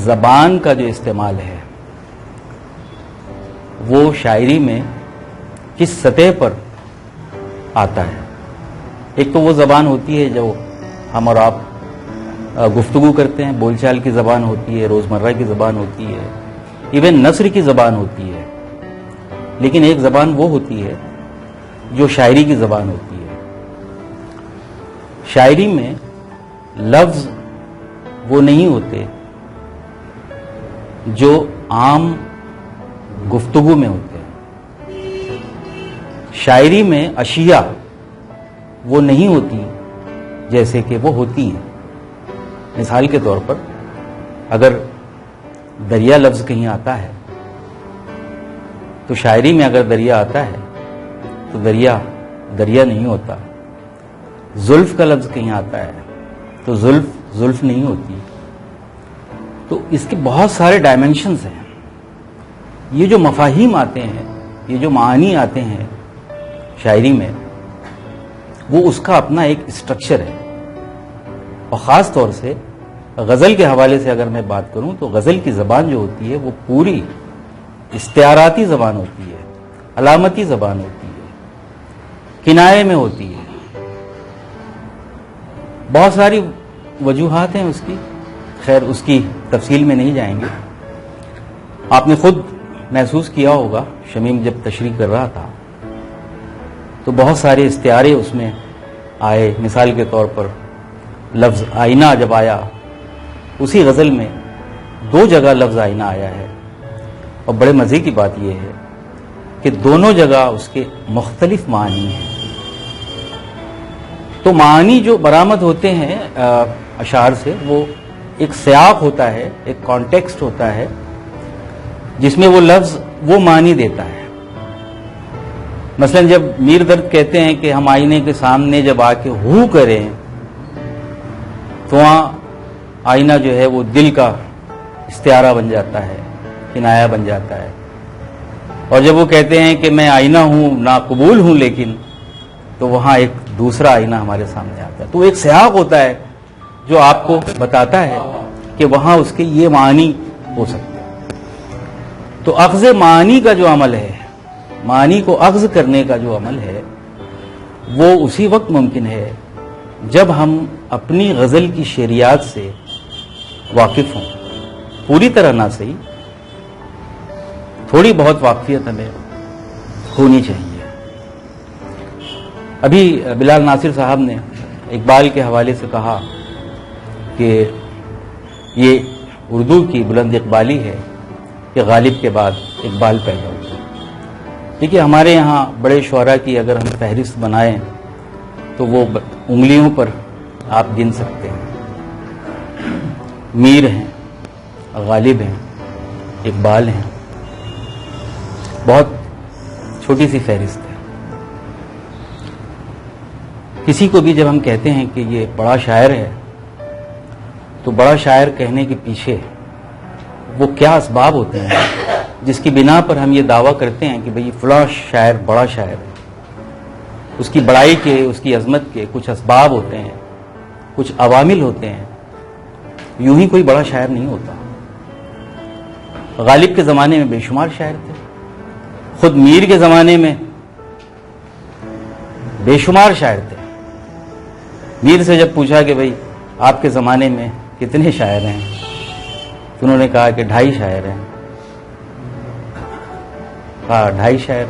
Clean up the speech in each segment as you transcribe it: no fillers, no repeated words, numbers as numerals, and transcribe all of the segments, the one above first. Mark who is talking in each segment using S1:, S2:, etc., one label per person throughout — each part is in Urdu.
S1: زبان کا جو استعمال ہے وہ شاعری میں کس سطح پر آتا ہے. ایک تو وہ زبان ہوتی ہے جو ہم اور آپ گفتگو کرتے ہیں، بول چال کی زبان ہوتی ہے، روزمرہ کی زبان ہوتی ہے، ایون نثر کی زبان ہوتی ہے. لیکن ایک زبان وہ ہوتی ہے جو شاعری کی زبان ہوتی ہے. شاعری میں لفظ وہ نہیں ہوتے جو عام گفتگو میں ہوتے ہیں. شاعری میں اشیاء وہ نہیں ہوتی جیسے کہ وہ ہوتی ہیں. مثال کے طور پر اگر دریا لفظ کہیں آتا ہے تو شاعری میں اگر دریا آتا ہے تو دریا دریا نہیں ہوتا. زلف کا لفظ کہیں آتا ہے تو زلف زلف نہیں ہوتی. تو اس کے بہت سارے ڈائمنشنز ہیں. یہ جو مفاہیم آتے ہیں، یہ جو معانی آتے ہیں شاعری میں، وہ اس کا اپنا ایک اسٹرکچر ہے. اور خاص طور سے غزل کے حوالے سے اگر میں بات کروں تو غزل کی زبان جو ہوتی ہے وہ پوری استعاراتی زبان ہوتی ہے، علامتی زبان ہوتی ہے، کنایے میں ہوتی ہے. بہت ساری وجوہات ہیں اس کی، خیر اس کی تفصیل میں نہیں جائیں گے. آپ نے خود محسوس کیا ہوگا شمیم جب تشریح کر رہا تھا تو بہت سارے استعارے اس میں آئے. مثال کے طور پر لفظ آئینہ جب آیا، اسی غزل میں 2 جگہ لفظ آئینہ آیا ہے. اور بڑے مزے کی بات یہ ہے کہ دونوں جگہ اس کے مختلف معنی ہیں. تو معانی جو برآمد ہوتے ہیں اشعار سے، وہ ایک سیاق ہوتا ہے، ایک کانٹیکسٹ ہوتا ہے جس میں وہ لفظ وہ معنی دیتا ہے. مثلا جب میر درد کہتے ہیں کہ ہم آئینے کے سامنے جب آ کے ہو کریں تو وہاں آئینہ جو ہے وہ دل کا استعارہ بن جاتا ہے، کنایہ بن جاتا ہے. اور جب وہ کہتے ہیں کہ میں آئینہ ہوں، ناقبول ہوں، لیکن تو وہاں ایک دوسرا آئینہ ہمارے سامنے آتا ہے. تو ایک سیاق ہوتا ہے جو آپ کو بتاتا ہے کہ وہاں اس کے یہ معنی ہو سکتے ہیں. تو اخذ معنی کا جو عمل ہے، معنی کو اخذ کرنے کا جو عمل ہے، وہ اسی وقت ممکن ہے جب ہم اپنی غزل کی شعریات سے واقف ہوں. پوری طرح نہ صحیح، تھوڑی بہت واقفیت ہمیں ہونی چاہیے. ابھی بلال ناصر صاحب نے اقبال کے حوالے سے کہا کہ یہ اردو کی بلند اقبالی ہے کہ غالب کے بعد اقبال پیدا ہوتا ہے. دیکھیے ہمارے یہاں بڑے شعراء کی اگر ہم فہرست بنائیں تو وہ انگلیوں پر آپ گن سکتے ہیں. میر ہیں، غالب ہیں، اقبال ہیں. بہت چھوٹی سی فہرست ہے. کسی کو بھی جب ہم کہتے ہیں کہ یہ بڑا شاعر ہے تو بڑا شاعر کہنے کے پیچھے وہ کیا اسباب ہوتے ہیں جس کی بنا پر ہم یہ دعویٰ کرتے ہیں کہ بھئی فلاں شاعر بڑا شاعر ہے. اس کی بڑائی کے، اس کی عظمت کے کچھ اسباب ہوتے ہیں، کچھ عوامل ہوتے ہیں. یوں ہی کوئی بڑا شاعر نہیں ہوتا. غالب کے زمانے میں بے شمار شاعر تھے، خود میر کے زمانے میں بے شمار شاعر تھے. میر سے جب پوچھا کہ بھئی آپ کے زمانے میں کتنے شاعر ہیں تو انہوں نے کہا کہ 2.5 شاعر ہیں. کہا 2.5 شاعر؟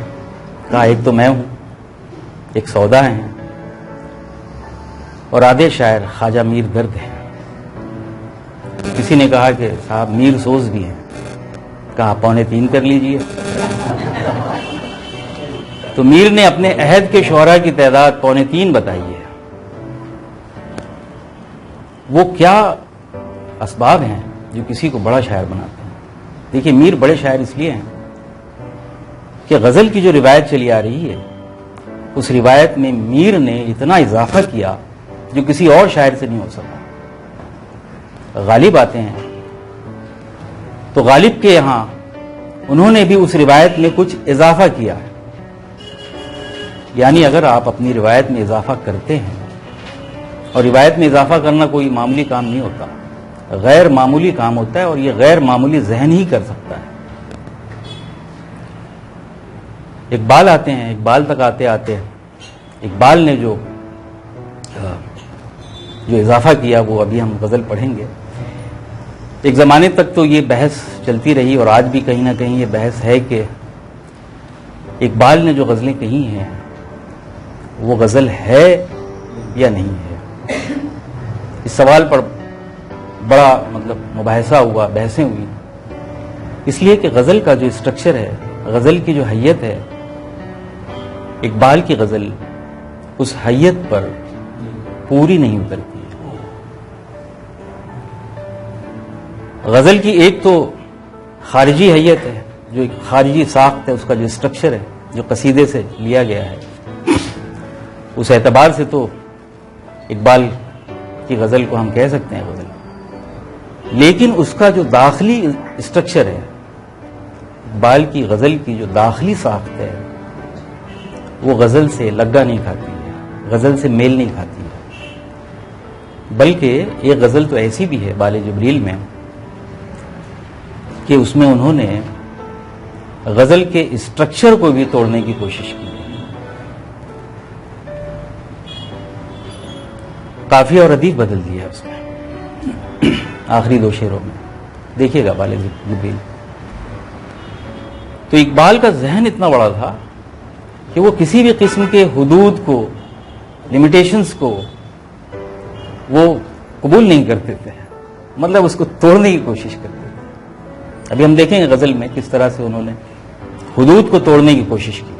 S1: کہا ایک تو میں ہوں، ایک سودا ہیں، اور آدھے شاعر خواجہ میر درد ہیں. کسی نے کہا کہ صاحب میر سوز بھی ہیں. کہا 2.25 کر لیجئے. تو میر نے اپنے عہد کے شعراء کی تعداد 2.25 بتائی ہے. وہ کیا اسباب ہیں جو کسی کو بڑا شاعر بناتے ہیں؟ دیکھیے میر بڑے شاعر اس لیے ہیں کہ غزل کی جو روایت چلی آ رہی ہے اس روایت میں میر نے اتنا اضافہ کیا جو کسی اور شاعر سے نہیں ہو سکا. غالب آتے ہیں تو غالب کے یہاں انہوں نے بھی اس روایت میں کچھ اضافہ کیا ہے. یعنی اگر آپ اپنی روایت میں اضافہ کرتے ہیں، اور روایت میں اضافہ کرنا کوئی معمولی کام نہیں ہوتا، غیر معمولی کام ہوتا ہے اور یہ غیر معمولی ذہن ہی کر سکتا ہے. اقبال آتے ہیں، اقبال تک آتے آتے اقبال نے جو اضافہ کیا وہ ابھی ہم غزل پڑھیں گے. ایک زمانے تک تو یہ بحث چلتی رہی اور آج بھی کہیں نہ کہیں یہ بحث ہے کہ اقبال نے جو غزلیں کہی ہیں وہ غزل ہے یا نہیں ہے. اس سوال پر بڑا مباحثہ ہوا، بحثیں ہوئی، اس لیے کہ غزل کا جو اسٹرکچر ہے، غزل کی جو حیت ہے، اقبال کی غزل اس حیت پر پوری نہیں اترتی ہے. غزل کی ایک تو خارجی حیت ہے، جو ایک خارجی ساخت ہے، اس کا جو اسٹرکچر ہے جو قصیدے سے لیا گیا ہے، اس اعتبار سے تو اقبال کی غزل کو ہم کہہ سکتے ہیں غزل. لیکن اس کا جو داخلی اسٹرکچر ہے، اقبال کی غزل کی جو داخلی ساخت ہے، وہ غزل سے لگا نہیں کھاتی ہے، غزل سے میل نہیں کھاتی ہے. بلکہ ایک غزل تو ایسی بھی ہے بال جبریل میں کہ اس میں انہوں نے غزل کے اسٹرکچر کو بھی توڑنے کی کوشش کی. قافیہ اور ردیف بدل دیا اس میں آخری دو شعروں میں. دیکھیے گا بال جبریل. تو اقبال کا ذہن اتنا بڑا تھا کہ وہ کسی بھی قسم کے حدود کو، لمیٹیشنز کو وہ قبول نہیں کرتے تھے، مطلب اس کو توڑنے کی کوشش کرتے تھے. ابھی ہم دیکھیں گے غزل میں کس طرح سے انہوں نے حدود کو توڑنے کی کوشش کی.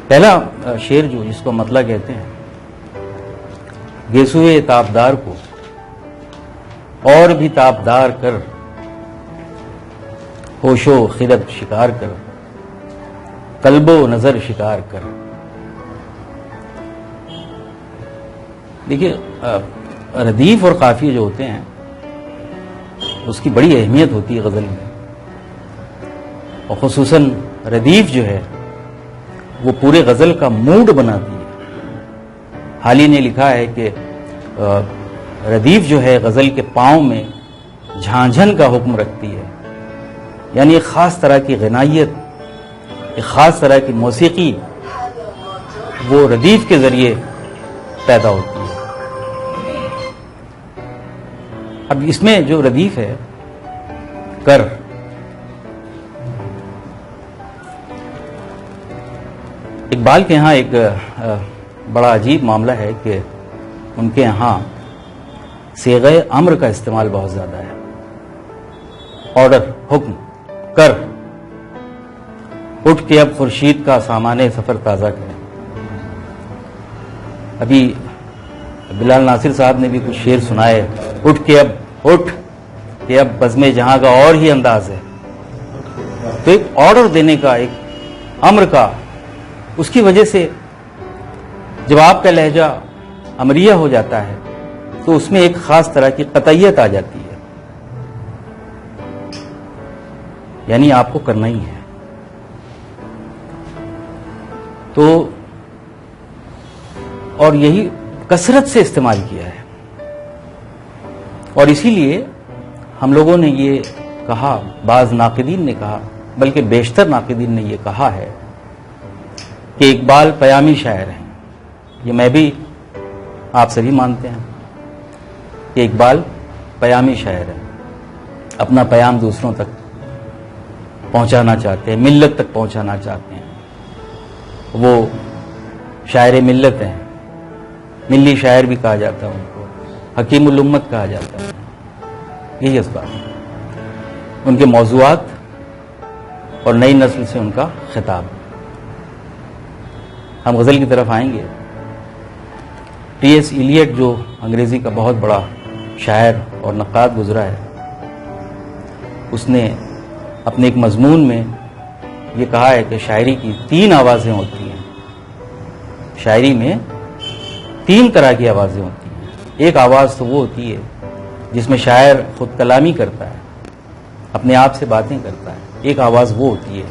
S1: پہلا شعر جو جس کو مطلع کہتے ہیں، گیسوئے تابدار کو اور بھی تابدار کر، ہوش و خرد شکار کر، قلب و نظر شکار کر. دیکھیے ردیف اور قافیے جو ہوتے ہیں اس کی بڑی اہمیت ہوتی ہے غزل میں، اور خصوصاً ردیف جو ہے وہ پورے غزل کا موڈ بناتی ہے. حالی نے لکھا ہے کہ ردیف جو ہے غزل کے پاؤں میں جھانجھن کا حکم رکھتی ہے، یعنی ایک خاص طرح کی غنائیت، ایک خاص طرح کی موسیقی وہ ردیف کے ذریعے پیدا ہوتی ہے. اب اس میں جو ردیف ہے، کر، اقبال کے ہاں ایک بڑا عجیب معاملہ ہے کہ ان کے ہاں صیغہ امر کا استعمال بہت زیادہ ہے. آرڈر، حکم، کر، اٹھ کے اب خورشید کا سامان سفر تازہ کریں. ابھی بلال ناصر صاحب نے بھی کچھ شعر سنائے، اٹھ کے اب، اٹھ کہ اب بزم جہاں کا اور ہی انداز ہے. تو ایک آرڈر دینے کا، ایک امر کا، اس کی وجہ سے جب آپ کا لہجہ امریہ ہو جاتا ہے تو اس میں ایک خاص طرح کی قطعیت آ جاتی ہے، یعنی آپ کو کرنا ہی ہے. تو اور یہی کثرت سے استعمال کیا ہے، اور اسی لیے ہم لوگوں نے یہ کہا، بعض ناقدین نے کہا، بلکہ بیشتر ناقدین نے یہ کہا ہے کہ اقبال پیامی شاعر ہیں. یہ میں بھی، آپ سبھی مانتے ہیں کہ اقبال پیامی شاعر ہیں، اپنا پیام دوسروں تک پہنچانا چاہتے ہیں، ملت تک پہنچانا چاہتے ہیں. وہ شاعر ملت ہیں، ملی شاعر بھی کہا جاتا ہے ان کو، حکیم الامت کہا جاتا ہے. یہی اسباب ہے ان کے موضوعات اور نئی نسل سے ان کا خطاب. ہم غزل کی طرف آئیں گے. ٹی ایس ایلیٹ جو انگریزی کا بہت بڑا شاعر اور نقاد گزرا ہے، اس نے اپنے ایک مضمون میں یہ کہا ہے کہ شاعری کی 3 آوازیں ہوتی ہیں. شاعری میں 3 طرح کی آوازیں ہوتی ہیں. ایک آواز تو وہ ہوتی ہے جس میں شاعر خود کلامی کرتا ہے، اپنے آپ سے باتیں کرتا ہے. ایک آواز وہ ہوتی ہے.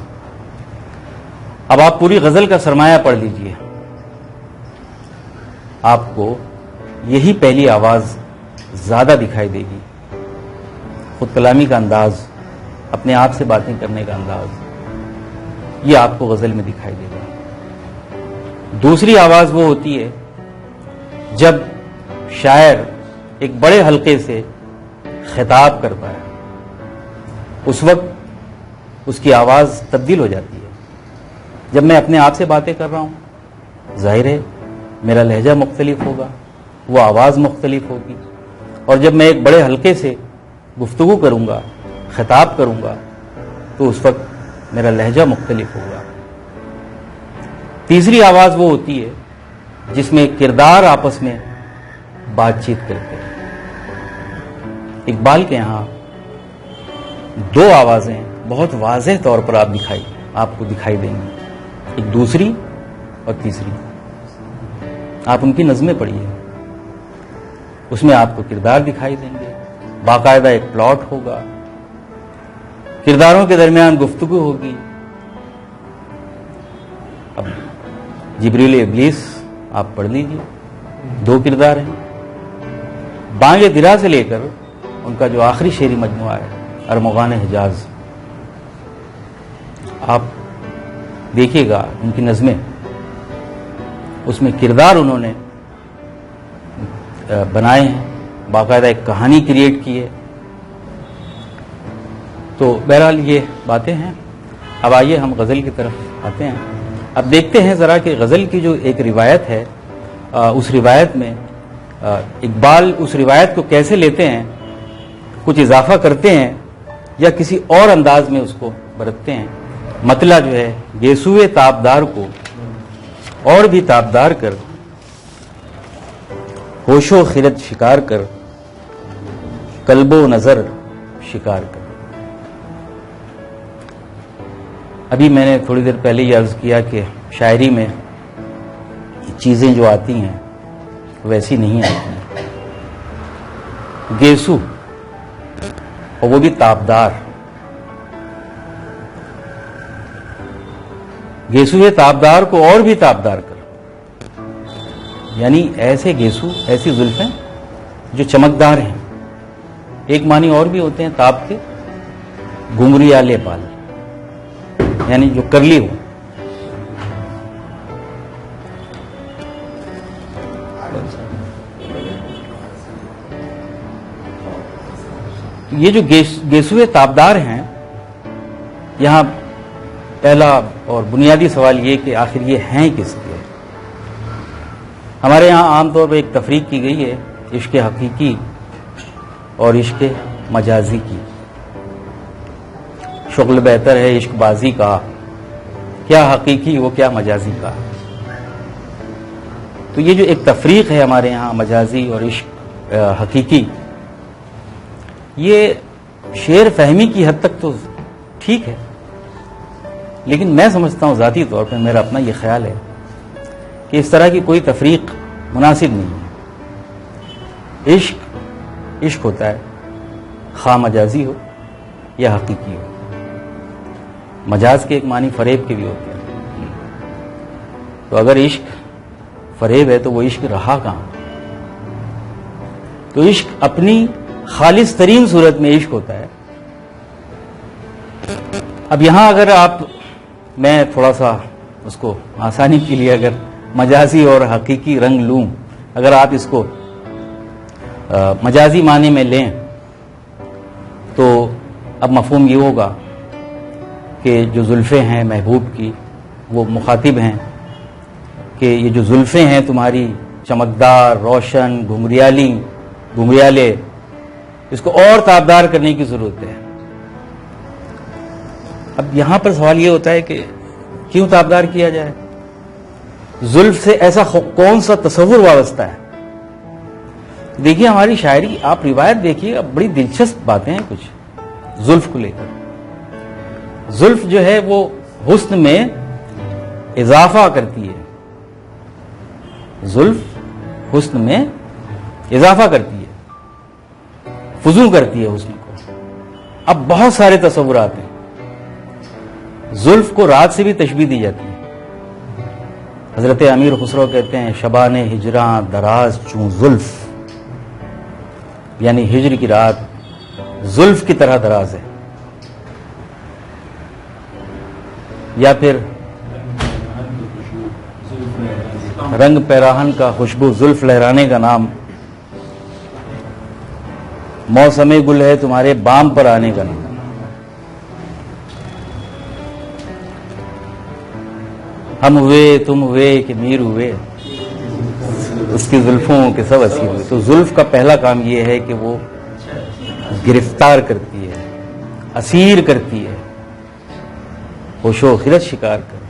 S1: اب آپ پوری غزل کا سرمایہ پڑھ لیجئے، آپ کو یہی پہلی آواز زیادہ دکھائی دے گی. خود کلامی کا انداز، اپنے آپ سے باتیں کرنے کا انداز، یہ آپ کو غزل میں دکھائی دے گا. دوسری آواز وہ ہوتی ہے جب شاعر ایک بڑے حلقے سے خطاب کرتا ہے، اس وقت اس کی آواز تبدیل ہو جاتی ہے. جب میں اپنے آپ سے باتیں کر رہا ہوں، ظاہر ہے میرا لہجہ مختلف ہوگا، وہ آواز مختلف ہوگی. اور جب میں ایک بڑے حلقے سے گفتگو کروں گا، خطاب کروں گا، تو اس وقت میرا لہجہ مختلف ہوگا. تیسری آواز وہ ہوتی ہے جس میں کردار آپس میں بات چیت کرتے ہیں. اقبال کے یہاں دو آوازیں بہت واضح طور پر آپ کو دکھائی دیں گی، ایک دوسری اور تیسری. آپ ان کی نظمیں پڑھیے، اس میں آپ کو کردار دکھائی دیں گے، باقاعدہ ایک پلاٹ ہوگا، کرداروں کے درمیان گفتگو ہوگی. اب جبریل ابلیس آپ پڑھ لیجیے، دو کردار ہیں. بانگ درا سے لے کر ان کا جو آخری شعری مجموعہ ہے ارمغان حجاز، آپ دیکھیے گا ان کی نظمیں، اس میں کردار انہوں نے بنائے ہیں، باقاعدہ ایک کہانی کریٹ کی ہے. تو بہرحال یہ باتیں ہیں. اب آئیے ہم غزل کی طرف آتے ہیں. اب دیکھتے ہیں ذرا کہ غزل کی جو ایک روایت ہے، اس روایت میں اقبال اس روایت کو کیسے لیتے ہیں، کچھ اضافہ کرتے ہیں یا کسی اور انداز میں اس کو برتتے ہیں. مطلع جو ہے گیسوئے تابدار کو اور بھی تابدار کر، ہوش و خرد شکار کر، قلب و نظر شکار کر. ابھی میں نے تھوڑی دیر پہلے یہ عرض کیا کہ شاعری میں چیزیں جو آتی ہیں ویسی نہیں آتی ہیں. گیسو، اور وہ بھی تابدار. گیسو تابدار کو اور بھی تابدار کر، یعنی ایسے گیسو، ایسی زلفیں جو چمکدار ہیں. ایک معنی اور بھی ہوتے ہیں تاب کے، گھنگریالے بال، یعنی جو کرلی ہو. یہ جو گیسوئے تابدار ہیں، یہاں پہلا اور بنیادی سوال یہ کہ آخر یہ ہیں کس کے. ہمارے یہاں عام طور پر ایک تفریق کی گئی ہے عشق حقیقی اور عشق مجازی کی. شغل بہتر ہے عشق بازی کا، کیا حقیقی وہ کیا مجازی کا. تو یہ جو ایک تفریق ہے ہمارے یہاں مجازی اور عشق حقیقی، یہ شعر فہمی کی حد تک تو ٹھیک ہے، لیکن میں سمجھتا ہوں ذاتی طور پہ، میرا اپنا یہ خیال ہے کہ اس طرح کی کوئی تفریق مناسب نہیں ہے. عشق عشق ہوتا ہے، خواہ مجازی ہو یا حقیقی ہو. مجاز کے ایک معنی فریب کے بھی ہوتے ہیں. تو اگر عشق فریب ہے تو وہ عشق رہا کہاں؟ تو عشق اپنی خالص ترین صورت میں عشق ہوتا ہے. اب یہاں اگر میں تھوڑا سا اس کو آسانی کے لیے اگر مجازی اور حقیقی رنگ لوں، اگر آپ اس کو مجازی معنی میں لیں تو اب مفہوم یہ ہوگا کہ جو زلفیں ہیں محبوب کی، وہ مخاطب ہیں کہ یہ جو زلفیں ہیں تمہاری چمکدار، روشن، گھنگریالے، اس کو اور تابدار کرنے کی ضرورت ہے. اب یہاں پر سوال یہ ہوتا ہے کہ کیوں تابدار کیا جائے؟ زلف سے ایسا کون سا تصور وابستہ ہے؟ دیکھیے ہماری شاعری، آپ روایت دیکھیے، اب بڑی دلچسپ باتیں ہیں کچھ زلف کو لے کر. زلف جو ہے وہ حسن میں اضافہ کرتی ہے. زلف حسن میں اضافہ کرتی ہے، فزوں کرتی ہے حسن کو. اب بہت سارے تصورات ہیں. زلف کو رات سے بھی تشبیہ دی جاتی ہے. حضرت امیر خسرو کہتے ہیں شبان ہجراں دراز چون زلف، یعنی ہجر کی رات زلف کی طرح دراز ہے. یا پھر رنگ پیراہن کا خوشبو زلف لہرانے کا نام، موسم گل ہے تمہارے بام پر آنے کا نام. ہم ہوئے تم ہوئے کہ میر ہوئے، اس کی زلفوں کے سب اسیر ہوئے. تو زلف کا پہلا کام یہ ہے کہ وہ گرفتار کرتی ہے، اسیر کرتی ہے، ہوش و خرد شکار کر،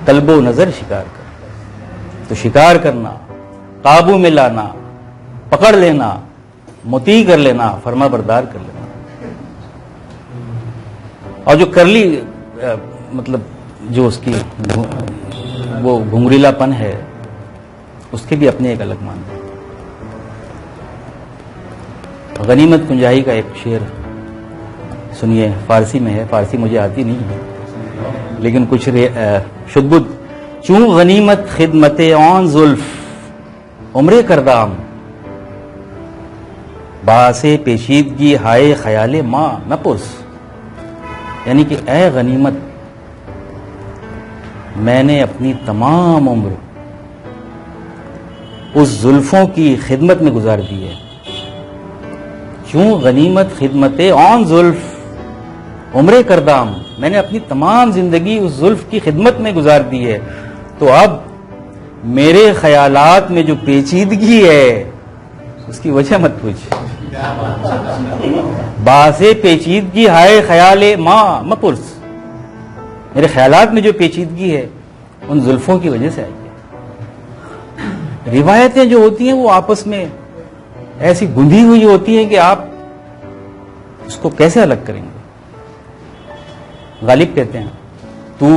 S1: قلب و نظر شکار کر. تو شکار کرنا، قابو میں لانا، پکڑ لینا، مطیع کر لینا، فرما بردار کر لینا. اور جو کرلی مطلب جو اس کی وہ گھنگریلا پن ہے، اس کے بھی اپنے ایک الگ معنی. غنیمت کنجائی کا ایک شعر سنیے، فارسی میں ہے، فارسی مجھے آتی نہیں ہے لیکن کچھ شدبد. چون غنیمت خدمت آن زلف عمر کردام، باعث پیچیدگی ہائے خیال ماں نہ پرس. یعنی کہ اے غنیمت، میں نے اپنی تمام عمر اس زلفوں کی خدمت میں گزار دی ہے. کیوں غنیمت خدمت آن زلف عمر کردام، میں نے اپنی تمام زندگی اس زلف کی خدمت میں گزار دی ہے. تو اب میرے خیالات میں جو پیچیدگی ہے اس کی وجہ مت پوچھ. باعث پیچیدگی ہائے خیال ماں مپرس، میرے خیالات میں جو پیچیدگی ہے ان زلفوں کی وجہ سے آئی ہے. روایتیں جو ہوتی ہیں وہ آپس میں ایسی گندھی ہوئی ہوتی ہیں کہ آپ اس کو کیسے الگ کریں گے. غالب کہتے ہیں تو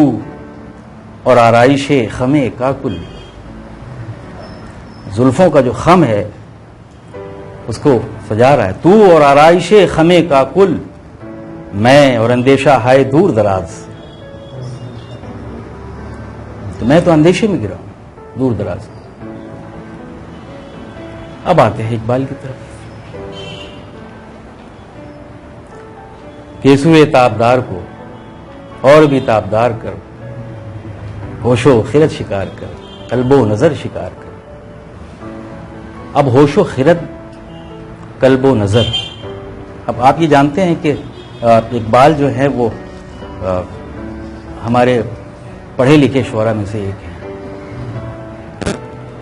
S1: اور آرائش خم کاکل، زلفوں کا جو خم ہے اس کو سجا رہا ہے. تو اور آرائش خم کاکل، میں اور اندیشہ ہائے دور دراز. تو میں تو اندیشے میں گرا ہوں دور دراز. اب آتے ہیں اقبال کی طرف. کیسوئے تابدار کو اور بھی تابدار کر، ہوش و خرد شکار کر، قلب و نظر شکار کر. اب ہوش و خرد، قلب و نظر. اب آپ یہ جانتے ہیں کہ اقبال جو ہے وہ ہمارے پڑھے لکھے شعراء میں سے ایک ہیں.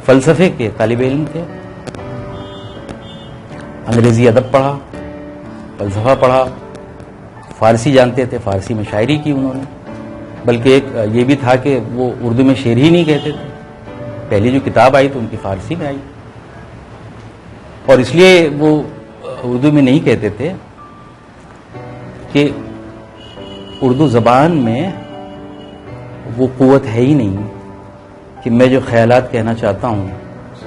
S1: فلسفے کے طالب علم تھے، انگریزی ادب پڑھا، فلسفہ پڑھا، فارسی جانتے تھے، فارسی میں شاعری کی انہوں نے. بلکہ ایک یہ بھی تھا کہ وہ اردو میں شعر ہی نہیں کہتے تھے. پہلی جو کتاب آئی تو ان کی فارسی میں آئی، اور اس لیے وہ اردو میں نہیں کہتے تھے کہ اردو زبان میں وہ قوت ہے ہی نہیں کہ میں جو خیالات کہنا چاہتا ہوں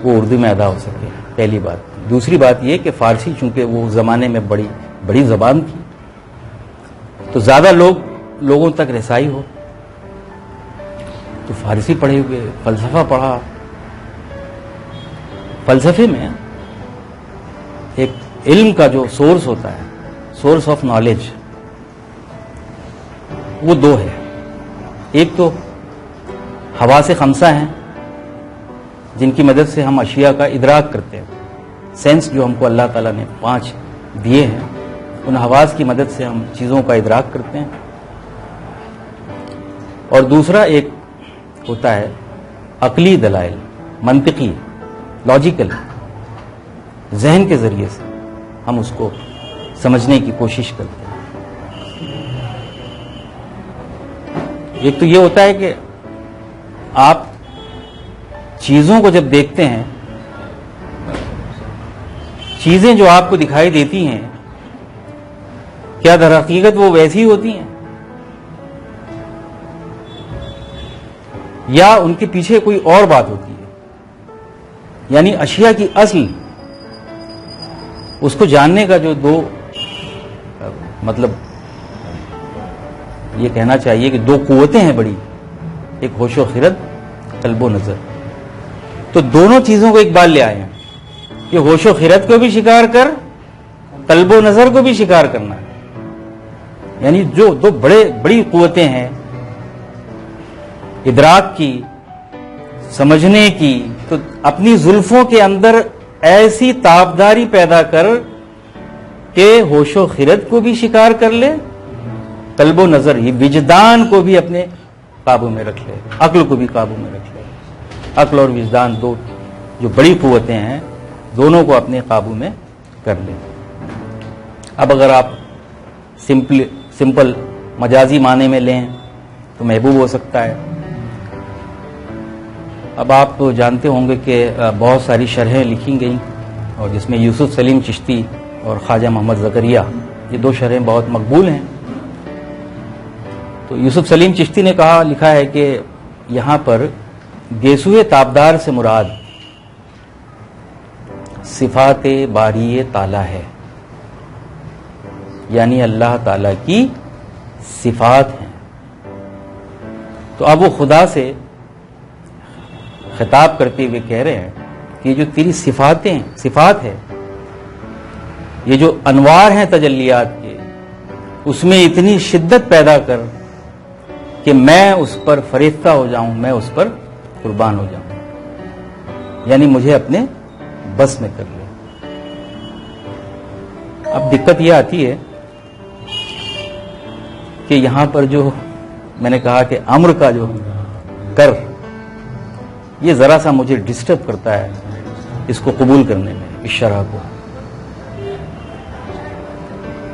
S1: وہ اردو میں ادا ہو سکے. پہلی بات. دوسری بات یہ کہ فارسی چونکہ وہ زمانے میں بڑی زبان تھی تو زیادہ لوگوں تک رسائی ہو، تو فارسی پڑھے ہوئے، فلسفہ پڑھا. فلسفے میں ایک علم کا جو سورس ہوتا ہے، سورس آف نالج، وہ دو ہے. ایک تو حواس خمسہ ہیں جن کی مدد سے ہم اشیاء کا ادراک کرتے ہیں. سینس جو ہم کو اللہ تعالیٰ نے 5 دیے ہیں، ان حواس کی مدد سے ہم چیزوں کا ادراک کرتے ہیں. اور دوسرا ایک ہوتا ہے عقلی دلائل، منطقی، لاجیکل، ذہن کے ذریعے سے ہم اس کو سمجھنے کی کوشش کرتے ہیں. ایک تو یہ ہوتا ہے کہ آپ چیزوں کو جب دیکھتے ہیں، چیزیں جو آپ کو دکھائی دیتی ہیں کیا در حقیقت وہ ویسی ہوتی ہیں یا ان کے پیچھے کوئی اور بات ہوتی ہے. یعنی اشیاء کی اصل، اس کو جاننے کا جو دو مطلب یہ کہنا چاہیے کہ دو قوتیں ہیں بڑی، ایک ہوش و خرد قلب و نظر. تو دونوں چیزوں کو اقبال لے آئے ہیں کہ ہوش و خرد کو بھی شکار کر, قلب و نظر کو بھی شکار کرنا ہے. یعنی جو دو بڑی قوتیں ہیں ادراک کی, سمجھنے کی, تو اپنی زلفوں کے اندر ایسی تابداری پیدا کر کہ ہوش و خرد کو بھی شکار کر لے, قلب و نظر ہی وجدان کو بھی اپنے قابو میں رکھ لے, عقل کو بھی قابو میں رکھ لے. عقل اور وجدان دو جو بڑی قوتیں ہیں, دونوں کو اپنے قابو میں کر لے. اب اگر آپ سمپل مجازی معنی میں لیں تو محبوب ہو سکتا ہے. اب آپ جانتے ہوں گے کہ بہت ساری شرحیں لکھی گئیں اور جس میں یوسف سلیم چشتی اور خواجہ محمد زکریا, یہ دو شرحیں بہت مقبول ہیں. تو یوسف سلیم چشتی نے لکھا ہے کہ یہاں پر گیسوئے تابدار سے مراد صفات باری تعالی ہے, یعنی اللہ تعالی کی صفات ہیں. تو اب وہ خدا سے خطاب کرتے ہوئے کہہ رہے ہیں کہ جو تیری صفات ہے, یہ جو انوار ہیں تجلیات کے, اس میں اتنی شدت پیدا کر کہ میں اس پر فریفتہ ہو جاؤں, میں اس پر قربان ہو جاؤں, یعنی مجھے اپنے بس میں کر لے. اب دقت یہ آتی ہے کہ یہاں پر جو میں نے کہا کہ امر کا جو کر, یہ ذرا سا مجھے ڈسٹرب کرتا ہے اس کو قبول کرنے میں, اس شرح کو.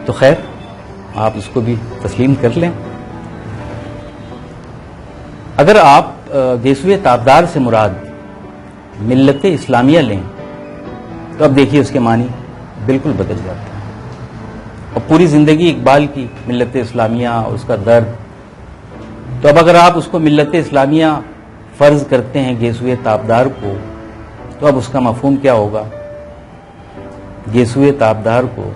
S1: تو خیر آپ اس کو بھی تسلیم کر لیں. اگر آپ گیسوئے تابدار سے مراد ملت اسلامیہ لیں تو اب دیکھیے اس کے معنی بالکل بدل جاتے ہیں. اور پوری زندگی اقبال کی ملت اسلامیہ, اس کا درد. تو اب اگر آپ اس کو ملت اسلامیہ فرض کرتے ہیں گیسوئے تابدار کو, تو اب اس کا مفہوم کیا ہوگا؟ گیسوئے تابدار کو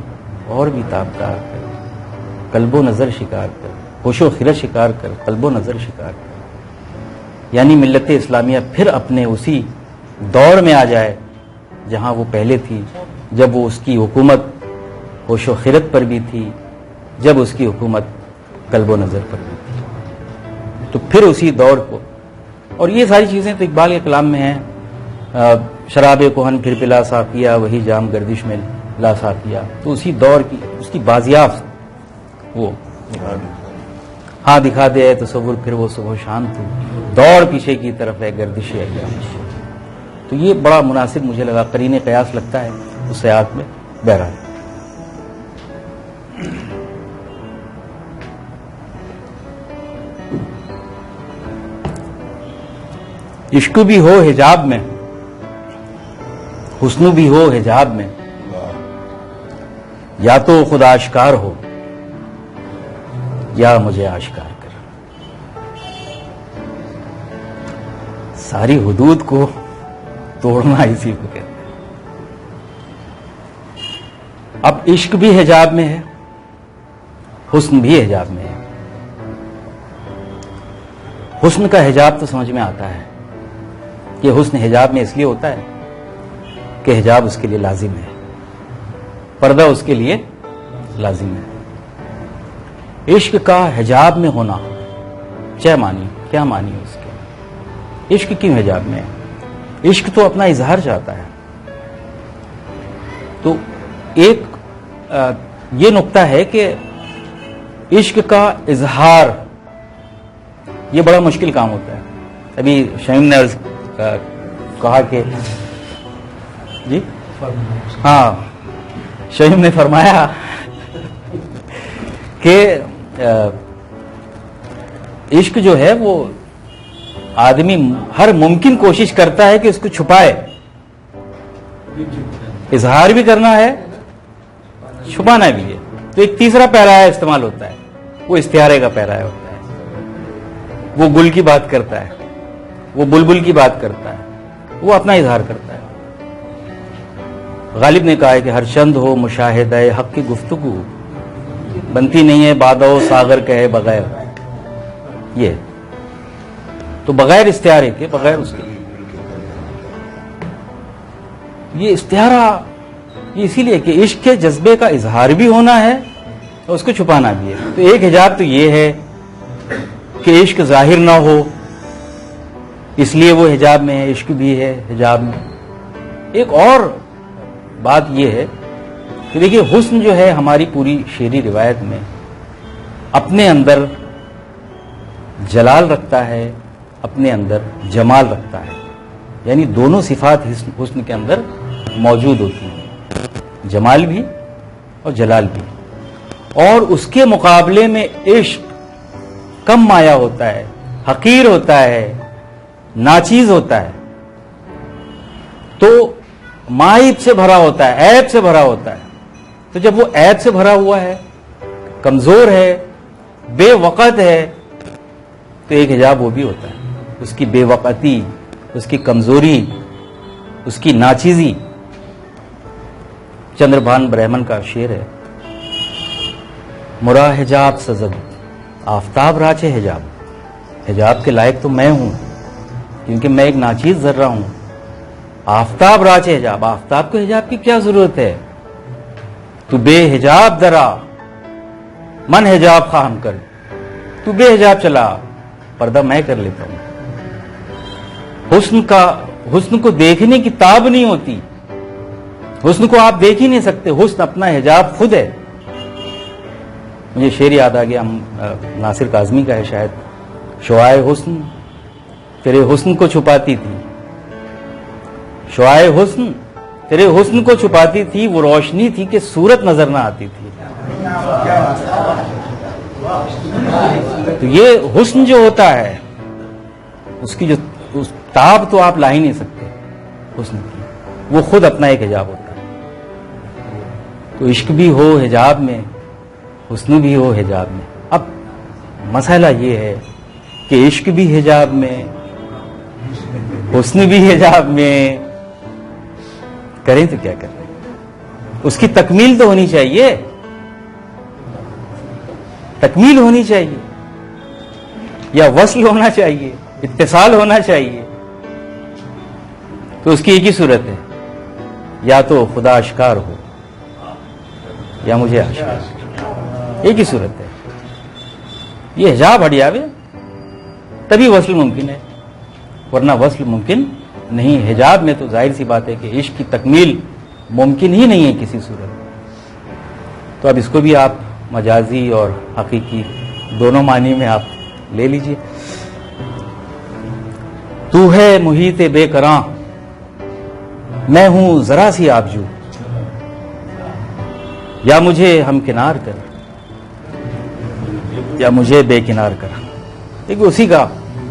S1: اور بھی تابدار کر, قلب و نظر شکار کر, ہوش و خرد شکار کر, قلب و نظر شکار کر. یعنی ملت اسلامیہ پھر اپنے اسی دور میں آ جائے جہاں وہ پہلے تھی, جب وہ اس کی حکومت ہوش و خرد پر بھی تھی, جب اس کی حکومت قلب و نظر پر بھی تھی. تو پھر اسی دور کو, اور یہ ساری چیزیں تو اقبال کے کلام میں ہیں. شراب کہن پھر پلا ساقیہ, وہی جام گردش میں لا ساقیہ. تو اسی دور کی اس کی بازیافت وہ ہاں دکھا دے تصور پھر وہ صبح شام تو, دوڑ پیچھے کی طرف ہے گردش ایام. تو یہ بڑا مناسب مجھے لگا, قرین قیاس لگتا ہے اس سیاق میں. بہرحال عشق بھی ہو حجاب میں, حسن بھی ہو حجاب میں, یا تو خدا آشکار ہو یا مجھے آشکار کر. ساری حدود کو توڑنا اسی کو کہتے ہیں. اب عشق بھی حجاب میں ہے, حسن بھی حجاب میں ہے. حسن کا حجاب تو سمجھ میں آتا ہے کہ حسن حجاب میں اس لیے ہوتا ہے کہ حجاب اس کے لیے لازم ہے, پردہ اس کے لیے لازم ہے. عشق کا حجاب میں ہونا کیا معنی ہے اس کے؟ عشق کیوں حجاب میں ہے؟ عشق تو اپنا اظہار چاہتا ہے. تو ایک یہ نقطہ ہے کہ عشق کا اظہار یہ بڑا مشکل کام ہوتا ہے. ابھی شمیم نے کہا کہ جی ہاں, شمیم نے فرمایا کہ عشق جو ہے وہ آدمی ہر ممکن کوشش کرتا ہے کہ اس کو چھپائے. اظہار بھی کرنا ہے, چھپانا بھی ہے. تو ایک تیسرا پیرایا استعمال ہوتا ہے, وہ استعارے کا پیرایا ہوتا ہے. وہ گل کی بات کرتا ہے, وہ بلبل کی بات کرتا ہے, وہ اپنا اظہار کرتا ہے. غالب نے کہا ہے کہ ہر چند ہو مشاہدہ حق کی گفتگو, بنتی نہیں ہے بادو ساغر کہے بغیر. یہ تو بغیر استعارے کے، بغیر اس کے، یہ استعارہ یہ اسی لیے کہ عشق کے جذبے کا اظہار بھی ہونا ہے اور اس کو چھپانا بھی ہے. تو ایک حجاب تو یہ ہے کہ عشق ظاہر نہ ہو، اس لیے وہ حجاب میں ہے، عشق بھی ہے حجاب میں. ایک اور بات یہ ہے کہ دیکھیے حسن جو ہے ہماری پوری شعری روایت میں اپنے اندر جلال رکھتا ہے، اپنے اندر جمال رکھتا ہے. یعنی دونوں صفات حسن کے اندر موجود ہوتی ہیں، جمال بھی اور جلال بھی. اور اس کے مقابلے میں عشق کم مایہ ہوتا ہے، حقیر ہوتا ہے، ناچیز ہوتا ہے. تو معائب سے بھرا ہوتا ہے، عیب سے بھرا ہوتا ہے. تو جب وہ عیب سے بھرا ہوا ہے، کمزور ہے، بے وقت ہے، تو ایک حجاب وہ بھی ہوتا ہے. اس کی بے وقتی، اس کی کمزوری، اس کی ناچیزی. چندر بھان برہمن کا شعر ہے، مرا حجاب سزد آفتاب راچے حجاب. حجاب کے لائق تو میں ہوں کیونکہ میں ایک ناچیز ذرہ ہوں. آفتاب راچے حجاب، آفتاب کو حجاب کی کیا ضرورت ہے؟ تو بے حجاب درا من حجاب خواہم کر. تو بے حجاب چلا، پردہ میں کر لیتا ہوں. حسن کو دیکھنے کی تاب نہیں ہوتی، حسن کو آپ دیکھ ہی نہیں سکتے. حسن اپنا حجاب خود ہے. مجھے شعر یاد آ گیا، ناصر کاظمی کا ہے شاید، شعاع حسن تیرے حسن کو چھپاتی تھی. شعاع حسن تیرے حسن کو چھپاتی تھی، وہ روشنی تھی کہ صورت نظر نہ آتی تھی. تو یہ حسن جو ہوتا ہے اس کی جو تاب تو آپ لا ہی نہیں سکتے حسن کی، وہ خود اپنا ایک حجاب ہوتا ہے. تو عشق بھی ہو حجاب میں، حسن بھی ہو حجاب میں. اب مسئلہ یہ ہے کہ عشق بھی حجاب میں، حسن بھی حجاب میں، کریں تو کیا کریں؟ اس کی تکمیل تو ہونی چاہیے، تکمیل ہونی چاہیے، یا وصل ہونا چاہیے، اتصال ہونا چاہیے. تو اس کی ایک ہی صورت ہے، یا تو خدا اشکار ہو یا مجھے اشکار. ایک ہی صورت ہے. یہ حجاب ہٹ جاوے تبھی وصل ممکن ہے، ورنہ وصل ممکن نہیں. حجاب میں تو ظاہر سی بات ہے کہ عشق کی تکمیل ممکن ہی نہیں ہے کسی صورت. تو اب اس کو بھی آپ مجازی اور حقیقی دونوں معنی میں آپ لے لیجئے. تو ہے محیط بے کراں، میں ہوں ذرا سی آبجو، یا مجھے ہم کنار کر یا مجھے بے کنار کر. دیکھیں اسی کا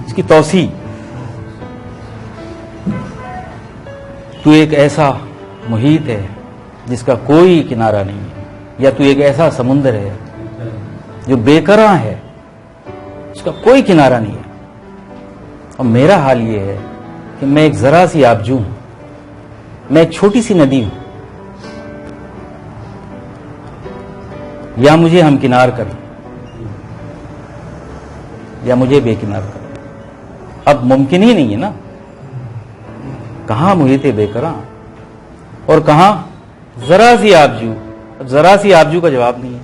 S1: اس کی توسیع. تو ایک ایسا محیط ہے جس کا کوئی کنارہ نہیں ہے، یا تو ایک ایسا سمندر ہے جو بے کراں ہے، اس کا کوئی کنارہ نہیں ہے. اور میرا حال یہ ہے کہ میں ایک ذرا سی آبجو ہوں، میں ایک چھوٹی سی ندی ہوں. یا مجھے ہم کنار کر یا مجھے بے کنار کر. اب ممکن ہی نہیں ہے نا. کہاں محیط بے کراں اور کہاں ذرا سی آبجو. اب ذرا سی آبجو کا جواب نہیں ہے.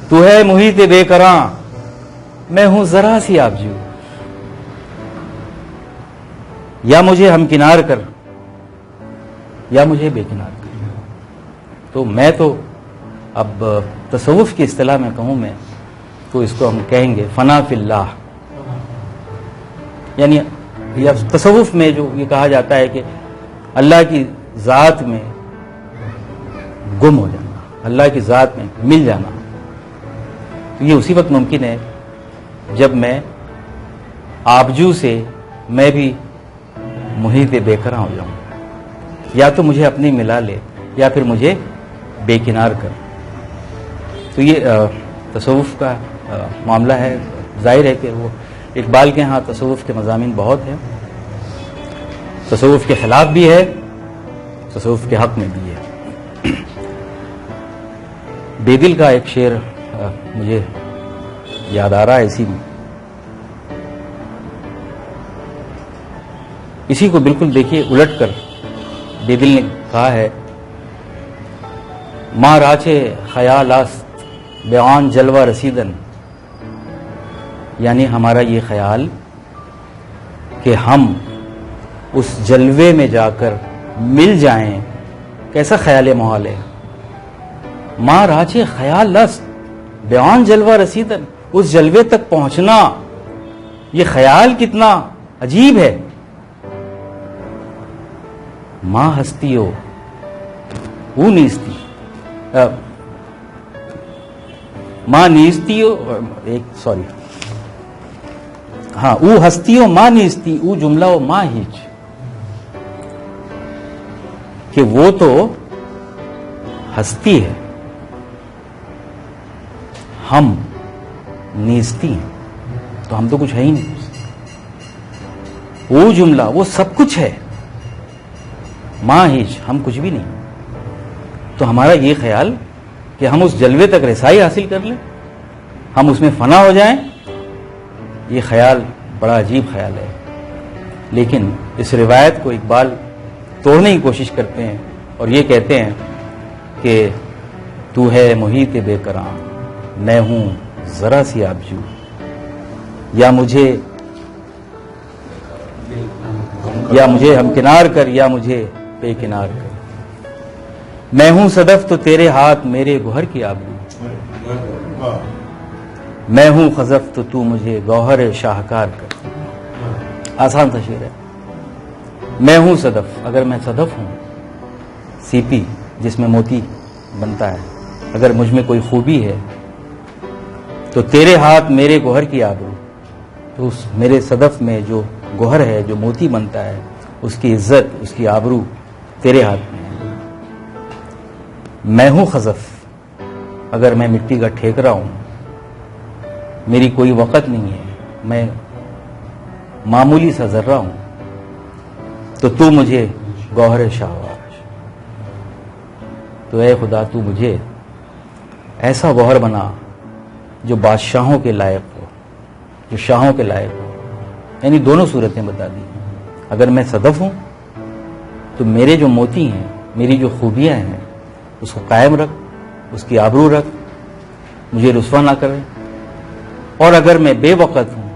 S1: تو ہے محیط بے کراں، میں ہوں ذرا سی آبجو، یا مجھے ہم کنار کر یا مجھے بے کنار کر. تو میں تو اب تصوف کی اصطلاح میں کہوں میں تو اس کو ہم کہیں گے فنا فی اللہ. یعنی یا تصوف میں جو یہ کہا جاتا ہے کہ اللہ کی ذات میں گم ہو جانا، اللہ کی ذات میں مل جانا. تو یہ اسی وقت ممکن ہے جب میں آبجو سے میں بھی محیط بے کراں ہو جاؤں. یا تو مجھے اپنی ملا لے یا پھر مجھے بے کنار کر. تو یہ تصوف کا معاملہ ہے. ظاہر ہے کہ وہ اقبال کے ہاں تصوف کے مضامین بہت ہیں، تصوف کے خلاف بھی ہے، تصوف کے حق میں بھی ہے. بیدل کا ایک شعر مجھے یاد آ رہا ہے اسی میں. اسی کو بالکل دیکھیے الٹ کر بے دل نے کہا ہے ماں راچے خیال است بیان جلوہ رسیدن، یعنی ہمارا یہ خیال کہ ہم اس جلوے میں جا کر مل جائیں، کیسا خیال محال ہے. ماں راچے خیال است بیان جلوہ رسیدن، اس جلوے تک پہنچنا یہ خیال کتنا عجیب ہے. ماں ہستی ہو وہ نیستی، ماں نیستی ہو، او ہستی ہو ماں نیستی، او جملہ ہو ماں ہیچ، کہ وہ تو ہستی ہے، ہم نیستی ہیں، تو ہم تو کچھ ہے ہی نہیں. وہ جملہ وہ سب کچھ ہے، ماں ہیچ ہم کچھ بھی نہیں. تو ہمارا یہ خیال کہ ہم اس جلوے تک رسائی حاصل کر لیں، ہم اس میں فنا ہو جائیں، یہ خیال بڑا عجیب خیال ہے. لیکن اس روایت کو اقبال توڑنے کی کوشش کرتے ہیں اور یہ کہتے ہیں کہ تو ہے محیط بے کراں، میں ہوں ذرا سی آبجو، یا مجھے ہمکنار کر یا مجھے بے کنار کر. میں ہوں صدف تو تیرے ہاتھ میرے گوہر کی آبرو، میں ہوں خزف تو مجھے گوہر شاہکار کر. آسان سا شعر ہے. میں ہوں صدف، اگر میں صدف ہوں، سی پی جس میں موتی بنتا ہے، اگر مجھ میں کوئی خوبی ہے تو تیرے ہاتھ میرے گوہر کی آبرو، تو اس میرے صدف میں جو گوہر ہے، جو موتی بنتا ہے، اس کی عزت، اس کی آبرو تیرے ہاتھ میں ہے. میں ہوں خزف، اگر میں مٹی کا ٹھیکرا ہوں، میری کوئی وقت نہیں ہے، میں معمولی سا ذرہ ہوں، تو مجھے گوہر شاہوار، تو اے خدا تو مجھے ایسا گوہر بنا جو بادشاہوں کے لائق ہو، جو شاہوں کے لائق ہو. یعنی دونوں صورتیں بتا دی. اگر میں صدف ہوں تو میرے جو موتی ہیں، میری جو خوبیاں ہیں، اس کو قائم رکھ، اس کی آبرو رکھ، مجھے رسوا نہ کرے. اور اگر میں بے وقت ہوں،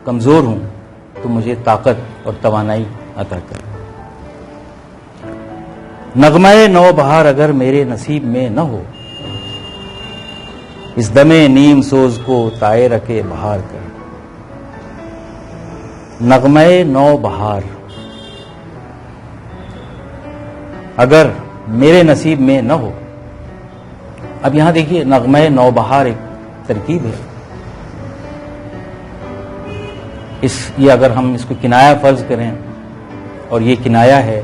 S1: کمزور ہوں، تو مجھے طاقت اور توانائی عطا کر. نغمہ نو بہار اگر میرے نصیب میں نہ ہو، اس دم نیم سوز کو تائے رکھے بہار کر. نغمہ نو بہار اگر میرے نصیب میں نہ ہو. اب یہاں دیکھیے نغمہ نو بہار ایک ترکیب ہے. یہ اگر ہم اس کو کنایا فرض کریں، اور یہ کنایا ہے،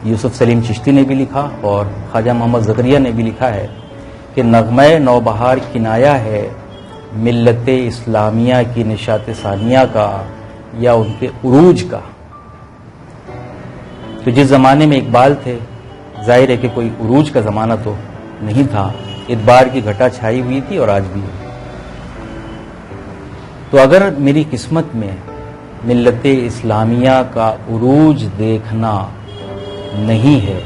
S1: یوسف سلیم چشتی نے بھی لکھا اور خواجہ محمد زکریا نے بھی لکھا ہے کہ نغمہ نو بہار کنایا ہے ملت اسلامیہ کی نشاط ثانیہ کا یا ان کے عروج کا. تو جس زمانے میں اقبال تھے، ظاہر ہے کہ کوئی عروج کا زمانہ تو نہیں تھا، ادبار کی گھٹا چھائی ہوئی تھی اور آج بھی ہے. تو اگر میری قسمت میں ملت اسلامیہ کا عروج دیکھنا نہیں ہے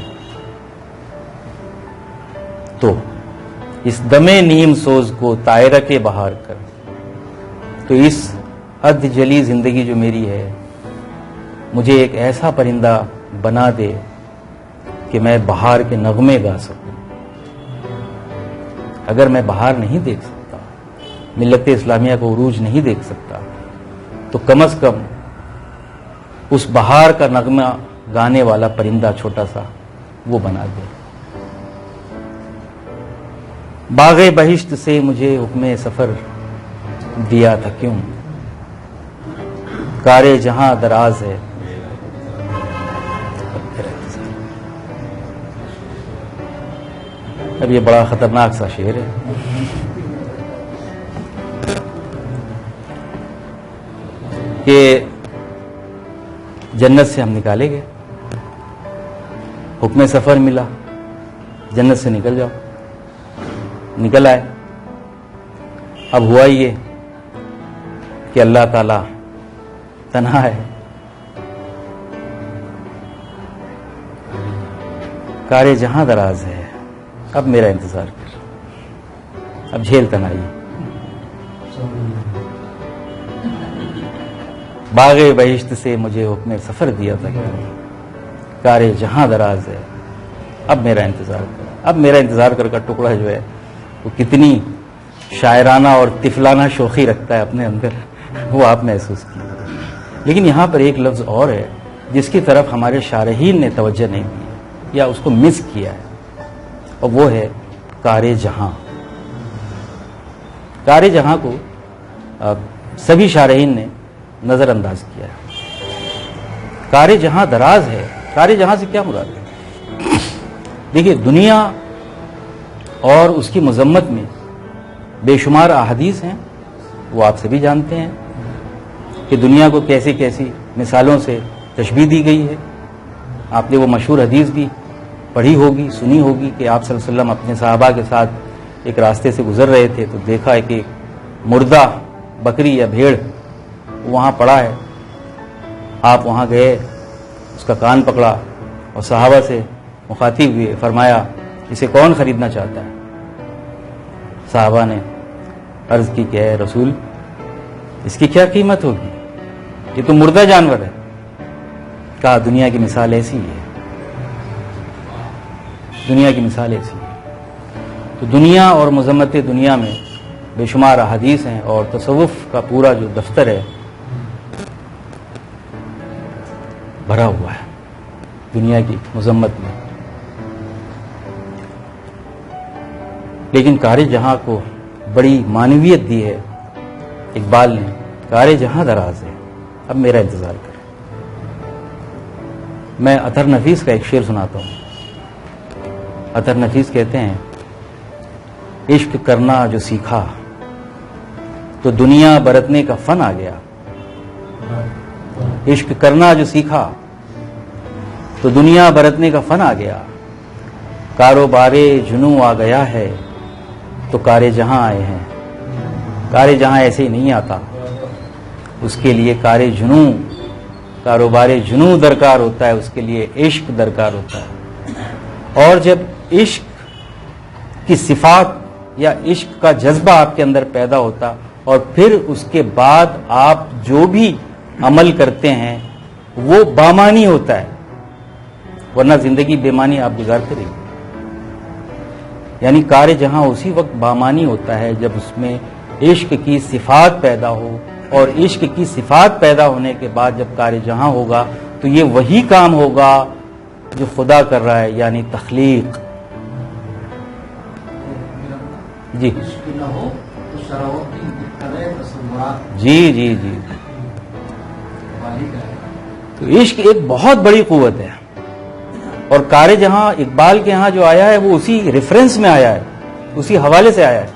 S1: تو اس دم نیم سوز کو طائرہ کے بہار کر. تو اس اد جلی زندگی جو میری ہے، مجھے ایک ایسا پرندہ بنا دے کہ میں بہار کے نغمے گا سکوں. اگر میں بہار نہیں دیکھ سکتا، ملت اسلامیہ کو عروج نہیں دیکھ سکتا، تو کم از کم اس بہار کا نغمہ گانے والا پرندہ چھوٹا سا وہ بنا دے. باغ بہشت سے مجھے حکم سفر دیا تھا کیوں، کارے جہاں دراز ہے. اب یہ بڑا خطرناک سا شعر ہے. کہ جنت سے ہم نکالے گئے، حکم سفر ملا، جنت سے نکل جاؤ، نکل آئے. اب ہوا یہ کہ اللہ تعالی تنہا ہے، کار جہاں دراز ہے اب میرا انتظار کر، اب جھیل تنہائی، باغ بہشت سے مجھے حکم سفر دیا تھا، کار جہاں دراز ہے اب میرا انتظار کر۔ اب میرا انتظار کر کا ٹکڑا جو ہے وہ کتنی شاعرانہ اور طفلانہ شوخی رکھتا ہے اپنے اندر، وہ آپ محسوس کیے۔ لیکن یہاں پر ایک لفظ اور ہے جس کی طرف ہمارے شارحین نے توجہ نہیں دی یا اس کو مس کیا ہے، اور وہ ہے کار جہاں۔ کار جہاں کو سبھی شارحین نے نظر انداز کیا ہے۔ کار جہاں دراز ہے، کار جہاں سے کیا مراد ہے؟ دیکھیے، دنیا اور اس کی مذمت میں بے شمار احادیث ہیں، وہ آپ سبھی جانتے ہیں کہ دنیا کو کیسی کیسی مثالوں سے تشبیہ دی گئی ہے۔ آپ نے وہ مشہور حدیث بھی پڑھی ہوگی، سنی ہوگی کہ آپ صلی اللہ علیہ وسلم اپنے صحابہ کے ساتھ ایک راستے سے گزر رہے تھے تو دیکھا ہے کہ مردہ بکری یا بھیڑ وہاں پڑا ہے، آپ وہاں گئے، اس کا کان پکڑا اور صحابہ سے مخاطب ہوئے، فرمایا اسے کون خریدنا چاہتا ہے؟ صحابہ نے عرض کی کہ اے رسول، اس کی کیا قیمت ہوگی، یہ تو مردہ جانور ہے۔ کہا دنیا کی مثال ایسی ہے، دنیا کی مثال ایسی ہے۔ تو دنیا اور مذمت دنیا میں بے شمار احادیث ہیں، اور تصوف کا پورا جو دفتر ہے بھرا ہوا ہے دنیا کی مذمت میں۔ لیکن کار جہاں کو بڑی معنویت دی ہے اقبال نے، کار جہاں دراز ہے اب میرا انتظار کر۔ میں اطہر نفیس کا ایک شعر سناتا ہوں۔ اطہر نفیس کہتے ہیں، عشق کرنا جو سیکھا تو دنیا برتنے کا فن آ گیا، عشق کرنا جو سیکھا تو دنیا برتنے کا فن آ گیا، کاروبار جنوں آ گیا ہے تو کار جہاں آئے ہیں۔ کار جہاں ایسے ہی نہیں آتا، اس کے لیے کار جنوں، کاروبار جنوں درکار ہوتا ہے، اس کے لیے عشق درکار ہوتا ہے۔ اور جب عشق کی صفات یا عشق کا جذبہ آپ کے اندر پیدا ہوتا، اور پھر اس کے بعد آپ جو بھی عمل کرتے ہیں وہ بامانی ہوتا ہے، ورنہ زندگی بے معنی آپ گزارتے رہیے۔ یعنی کار جہاں اسی وقت بامانی ہوتا ہے جب اس میں عشق کی صفات پیدا ہو، اور عشق کی صفات پیدا ہونے کے بعد جب کار جہاں ہوگا تو یہ وہی کام ہوگا جو خدا کر رہا ہے، یعنی تخلیق۔ جی جی جی جی تو عشق ایک بہت بڑی قوت ہے، اور کار جہاں اقبال کے ہاں جو آیا ہے وہ اسی ریفرنس میں آیا ہے، اسی حوالے سے آیا ہے،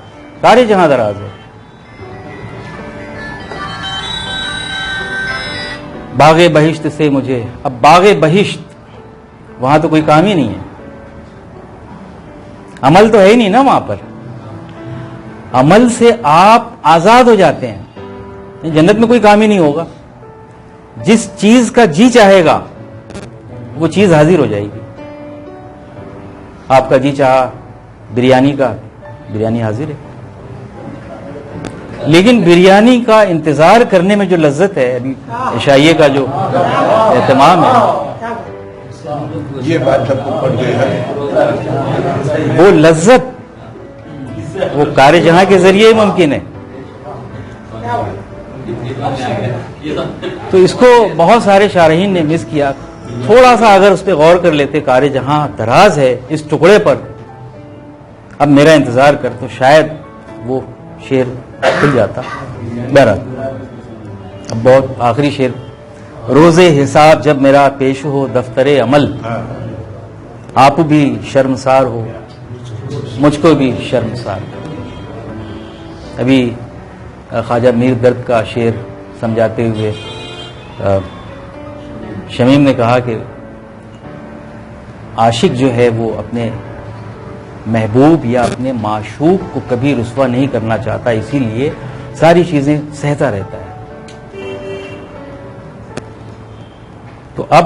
S1: کار جہاں دراز ہے۔ باغ بہشت سے مجھے، اب باغ بہشت وہاں تو کوئی کام ہی نہیں ہے، عمل تو ہے ہی نہیں نا وہاں پر، عمل سے آپ آزاد ہو جاتے ہیں، جنت میں کوئی کام ہی نہیں ہوگا، جس چیز کا جی چاہے گا وہ چیز حاضر ہو جائے گی۔ آپ کا جی چاہا بریانی کا، بریانی حاضر ہے، لیکن بریانی کا انتظار کرنے میں جو لذت ہے، ابھی عشائیے کا جو اہتمام ہے،
S2: یہ بات سب کو پڑ گئی ہے،
S1: وہ لذت وہ کار جہاں کے ذریعے ہی ممکن ہے۔ تو اس کو بہت سارے شارحین نے مس کیا، تھوڑا سا اگر اس پہ غور کر لیتے، کار جہاں دراز ہے اس ٹکڑے پر اب میرا انتظار کر، تو شاید وہ شعر کھل جاتا۔ بہرحال اب بہت آخری شعر، روز حساب جب میرا پیش ہو دفتر عمل، آپ بھی شرمسار ہو مجھ کو بھی شرمسار۔ ابھی خواجہ میر درد کا شعر سمجھاتے ہوئے شمیم نے کہا کہ عاشق جو ہے وہ اپنے محبوب یا اپنے معشوق کو کبھی رسوا نہیں کرنا چاہتا، اسی لیے ساری چیزیں سہتا رہتا ہے۔ تو اب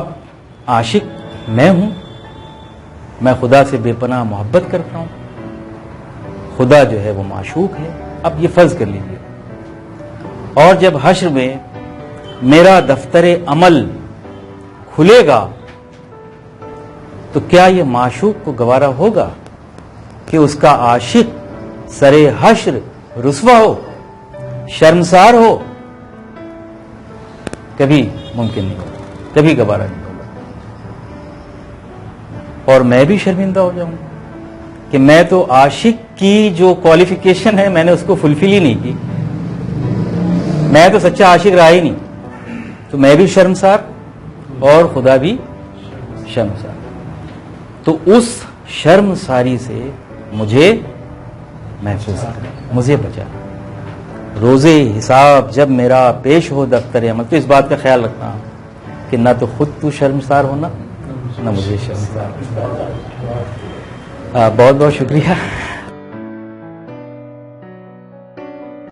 S1: عاشق میں ہوں میں خدا سے بے پناہ محبت کرتا ہوں، خدا جو ہے وہ معشوق ہے. اب یہ فرض کر لیجیے، اور جب حشر میں میرا دفتر عمل کھلے گا تو کیا یہ معشوق کو گوارا ہوگا کہ اس کا عاشق سرے حشر رسوا ہو، شرمسار ہو؟ کبھی ممکن نہیں ہوگا، کبھی گوارا نہیں ہوگا. اور میں بھی شرمندہ ہو جاؤں گا کہ میں تو عاشق کی جو کوالیفیکیشن ہے میں نے اس کو فلفل ہی نہیں کی، میں تو سچا عاشق رہا ہی نہیں. تو میں بھی شرمسار اور خدا بھی شرمسار. تو اس شرمساری سے مجھے محفوظ کرے، مجھے بچا. روزے حساب جب میرا پیش ہو دفتر عمل، تو اس بات کا خیال رکھنا کہ نہ تو خود تو شرمسار ہونا، نہ مجھے شرمسار. بہت بہت شکریہ.